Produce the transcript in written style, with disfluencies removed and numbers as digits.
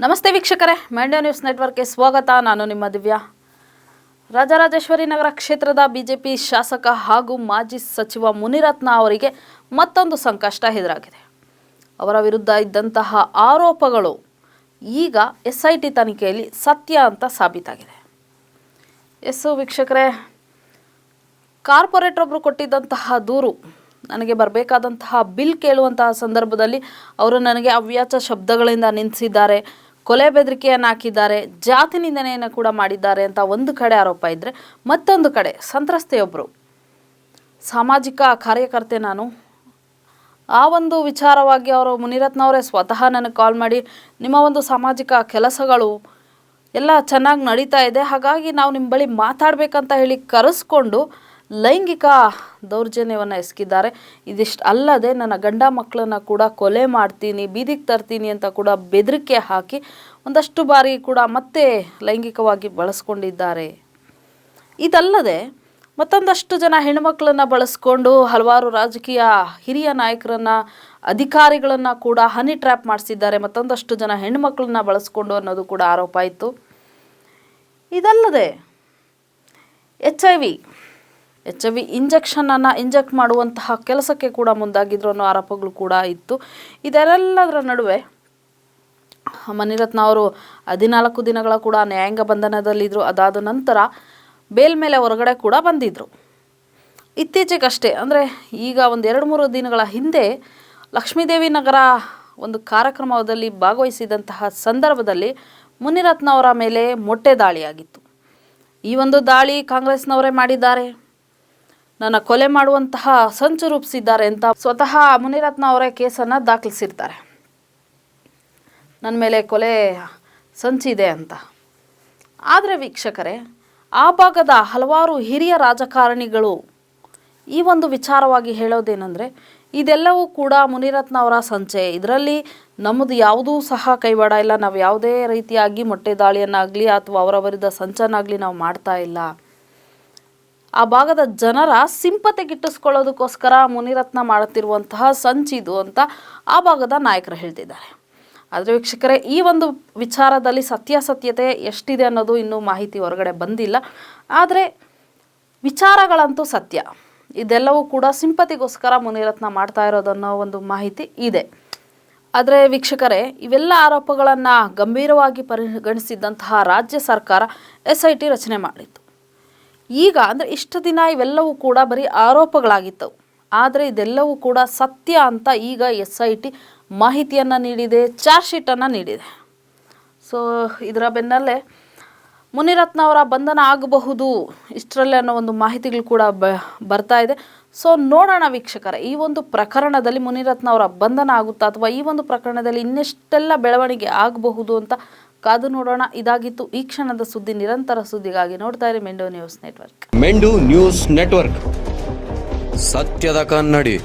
ನಮಸ್ತೆ ವೀಕ್ಷಕರೇ, ಮಂಡ್ಯ ನ್ಯೂಸ್ ನೆಟ್ವರ್ಕ್ಗೆ ಸ್ವಾಗತ. ನಾನು ನಿಮ್ಮ ದಿವ್ಯಾ. ರಾಜರಾಜೇಶ್ವರಿ ನಗರ ಕ್ಷೇತ್ರದ ಬಿಜೆಪಿ ಶಾಸಕ ಹಾಗೂ ಮಾಜಿ ಸಚಿವ ಮುನಿರತ್ನ ಅವರಿಗೆ ಮತ್ತೊಂದು ಸಂಕಷ್ಟ ಎದುರಾಗಿದೆ. ಅವರ ವಿರುದ್ಧ ಇದ್ದಂತಹ ಆರೋಪಗಳು ಈಗ SIT ತನಿಖೆಯಲ್ಲಿ ಸತ್ಯ ಅಂತ ಸಾಬೀತಾಗಿದೆ. ವೀಕ್ಷಕರೇ, ಕಾರ್ಪೊರೇಟರ್ ಒಬ್ಬರು ಕೊಟ್ಟಿದ್ದಂತಹ ದೂರು, ನನಗೆ ಬರಬೇಕಾದಂತಹ ಬಿಲ್ ಕೇಳುವಂತಹ ಸಂದರ್ಭದಲ್ಲಿ ಅವರು ನನಗೆ ಅವ್ಯಾಚ ಶಬ್ದಗಳಿಂದ ನಿಂದಿಸಿದ್ದಾರೆ, ಕೊಲೆ ಬೆದರಿಕೆಯನ್ನು ಹಾಕಿದ್ದಾರೆ, ಜಾತಿ ನಿಂದನೆಯನ್ನು ಕೂಡ ಮಾಡಿದ್ದಾರೆ ಅಂತ ಒಂದು ಕಡೆ ಆರೋಪ ಇದ್ದರೆ, ಮತ್ತೊಂದು ಕಡೆ ಸಂತ್ರಸ್ತೆಯೊಬ್ಬರು, ಸಾಮಾಜಿಕ ಕಾರ್ಯಕರ್ತೆ ನಾನು, ಆ ಒಂದು ವಿಚಾರವಾಗಿ ಅವರು ಮುನಿರತ್ನ ಅವರೇ ಸ್ವತಃ ನನಗೆ ಕಾಲ್ ಮಾಡಿ ನಿಮ್ಮ ಒಂದು ಸಾಮಾಜಿಕ ಕೆಲಸಗಳು ಎಲ್ಲ ಚೆನ್ನಾಗಿ ನಡೀತಾ ಇದೆ, ಹಾಗಾಗಿ ನಾವು ನಿಮ್ಮ ಬಳಿ ಮಾತಾಡಬೇಕಂತ ಹೇಳಿ ಕರೆಸ್ಕೊಂಡು ಲೈಂಗಿಕ ದೌರ್ಜನ್ಯವನ್ನು ಎಸಗಿದ್ದಾರೆ. ಇದಿಷ್ಟು ಅಲ್ಲದೆ ನನ್ನ ಗಂಡ ಮಕ್ಕಳನ್ನು ಕೂಡ ಕೊಲೆ ಮಾಡ್ತೀನಿ, ಬೀದಿಗೆ ತರ್ತೀನಿ ಅಂತ ಕೂಡ ಬೆದರಿಕೆ ಹಾಕಿ ಒಂದಷ್ಟು ಬಾರಿ ಕೂಡ ಮತ್ತೆ ಲೈಂಗಿಕವಾಗಿ ಬಳಸ್ಕೊಂಡಿದ್ದಾರೆ. ಇದಲ್ಲದೆ ಮತ್ತೊಂದಷ್ಟು ಜನ ಹೆಣ್ಣುಮಕ್ಕಳನ್ನು ಬಳಸ್ಕೊಂಡು ಹಲವಾರು ರಾಜಕೀಯ ಹಿರಿಯ ನಾಯಕರನ್ನು, ಅಧಿಕಾರಿಗಳನ್ನು ಕೂಡ ಹನಿ ಟ್ರ್ಯಾಪ್ ಮಾಡಿಸಿದ್ದಾರೆ. ಮತ್ತೊಂದಷ್ಟು ಜನ ಹೆಣ್ಣುಮಕ್ಕಳನ್ನ ಬಳಸ್ಕೊಂಡು ಅನ್ನೋದು ಕೂಡ ಆರೋಪ ಇತ್ತು. ಇದಲ್ಲದೆ HIV ಇಂಜೆಕ್ಷನನ್ನು ಇಂಜೆಕ್ಟ್ ಮಾಡುವಂತಹ ಕೆಲಸಕ್ಕೆ ಕೂಡ ಮುಂದಾಗಿದ್ರು ಅನ್ನೋ ಆರೋಪಗಳು ಕೂಡ ಇತ್ತು. ಇದೆಲ್ಲದರ ನಡುವೆ ಮುನಿರತ್ನ ಅವರು 14 ದಿನಗಳ ಕೂಡ ನ್ಯಾಯಾಂಗ ಬಂಧನದಲ್ಲಿದ್ದರು. ಅದಾದ ನಂತರ ಬೇಲ್ ಮೇಲೆ ಹೊರಗಡೆ ಕೂಡ ಬಂದಿದ್ದರು. ಇತ್ತೀಚೆಗಷ್ಟೇ ಅಂದರೆ ಈಗ ಒಂದು 2-3 ದಿನಗಳ ಹಿಂದೆ ಲಕ್ಷ್ಮೀದೇವಿ ನಗರ ಒಂದು ಕಾರ್ಯಕ್ರಮದಲ್ಲಿ ಭಾಗವಹಿಸಿದಂತಹ ಸಂದರ್ಭದಲ್ಲಿ ಮುನಿರತ್ನ ಅವರ ಮೇಲೆ ಮೊಟ್ಟೆ ದಾಳಿಯಾಗಿತ್ತು. ಈ ಒಂದು ದಾಳಿ ಕಾಂಗ್ರೆಸ್ನವರೇ ಮಾಡಿದ್ದಾರೆ, ನನ್ನ ಕೊಲೆ ಮಾಡುವಂತಹ ಸಂಚು ರೂಪಿಸಿದ್ದಾರೆ ಅಂತ ಸ್ವತಃ ಮುನಿರತ್ನ ಅವರೇ ಕೇಸನ್ನು ದಾಖಲಿಸಿರ್ತಾರೆ. ನನ್ನ ಮೇಲೆ ಕೊಲೆ ಸಂಚಿದೆ ಅಂತ. ಆದರೆ ವೀಕ್ಷಕರೇ, ಆ ಭಾಗದ ಹಲವಾರು ಹಿರಿಯ ರಾಜಕಾರಣಿಗಳು ಈ ಒಂದು ವಿಚಾರವಾಗಿ ಹೇಳೋದೇನೆಂದರೆ, ಇದೆಲ್ಲವೂ ಕೂಡ ಮುನಿರತ್ನ ಅವರ ಸಂಚೆ, ಇದರಲ್ಲಿ ನಮ್ಮದು ಯಾವುದೂ ಸಹ ಕೈವಾಡ ಇಲ್ಲ, ನಾವು ಯಾವುದೇ ರೀತಿಯಾಗಿ ಮೊಟ್ಟೆ ದಾಳಿಯನ್ನಾಗಲಿ ಅಥವಾ ಅವರ ವಿರುದ್ಧ ಸಂಚನ್ನಾಗಲಿ ನಾವು ಮಾಡ್ತಾ ಇಲ್ಲ. ಆ ಭಾಗದ ಜನರ ಸಿಂಪತಿ ಗಿಟ್ಟಿಸ್ಕೊಳ್ಳೋದಕ್ಕೋಸ್ಕರ ಮುನಿರತ್ನ ಮಾಡುತ್ತಿರುವಂತಹ ಸಂಚಿದು ಅಂತ ಆ ಭಾಗದ ನಾಯಕರು ಹೇಳ್ತಿದ್ದಾರೆ. ಆದರೆ ವೀಕ್ಷಕರೇ, ಈ ಒಂದು ವಿಚಾರದಲ್ಲಿ ಸತ್ಯಾಸತ್ಯತೆ ಎಷ್ಟಿದೆ ಅನ್ನೋದು ಇನ್ನೂ ಮಾಹಿತಿ ಹೊರಗಡೆ ಬಂದಿಲ್ಲ. ಆದರೆ ವಿಚಾರಗಳಂತೂ ಸತ್ಯ. ಇದೆಲ್ಲವೂ ಕೂಡ ಸಿಂಪತಿಗೋಸ್ಕರ ಮುನಿರತ್ನ ಮಾಡ್ತಾ ಇರೋದನ್ನೋ ಒಂದು ಮಾಹಿತಿ ಇದೆ. ಆದರೆ ವೀಕ್ಷಕರೇ, ಇವೆಲ್ಲ ಆರೋಪಗಳನ್ನು ಗಂಭೀರವಾಗಿ ಪರಿಗಣಿಸಿದ್ದಂತಹ ರಾಜ್ಯ ಸರ್ಕಾರ SIT ರಚನೆ ಮಾಡಿತ್ತು. ಈಗ ಅಂದರೆ ಇಷ್ಟು ದಿನ ಇವೆಲ್ಲವೂ ಕೂಡ ಬರೀ ಆರೋಪಗಳಾಗಿದ್ದವು. ಆದರೆ ಇದೆಲ್ಲವೂ ಕೂಡ ಸತ್ಯ ಅಂತ ಈಗ SIT ಮಾಹಿತಿಯನ್ನು ನೀಡಿದೆ, ಚಾರ್ಜ್ ಶೀಟನ್ನು ನೀಡಿದೆ. ಸೊ ಇದರ ಬೆನ್ನಲ್ಲೇ ಮುನಿರತ್ನ ಅವರ ಬಂಧನ ಆಗಬಹುದು ಇಷ್ಟರಲ್ಲೇ ಅನ್ನೋ ಒಂದು ಮಾಹಿತಿಗಳು ಕೂಡ ಬರ್ತಾ ಇದೆ. ಸೊ ನೋಡೋಣ ವೀಕ್ಷಕರೇ, ಈ ಒಂದು ಪ್ರಕರಣದಲ್ಲಿ ಮುನಿರತ್ನ ಅವರ ಬಂಧನ ಆಗುತ್ತಾ ಅಥವಾ ಈ ಒಂದು ಪ್ರಕರಣದಲ್ಲಿ ಇನ್ನೆಷ್ಟೆಲ್ಲ ಬೆಳವಣಿಗೆ ಆಗಬಹುದು ಅಂತ ಕಾದು ನೋಡೋಣ. ಇದಾಗಿತ್ತು ಈ ಕ್ಷಣದ ಸುದ್ದಿ. ನಿರಂತರ ಸುದ್ದಿಗಾಗಿ ನೋಡ್ತಾ ಇರಿ ಮೆಂಡು ನ್ಯೂಸ್ ನೆಟ್ವರ್ಕ್. ಮೆಂಡು ನ್ಯೂಸ್ ನೆಟ್ವರ್ಕ್, ಸತ್ಯದ ಕನ್ನಡಿ.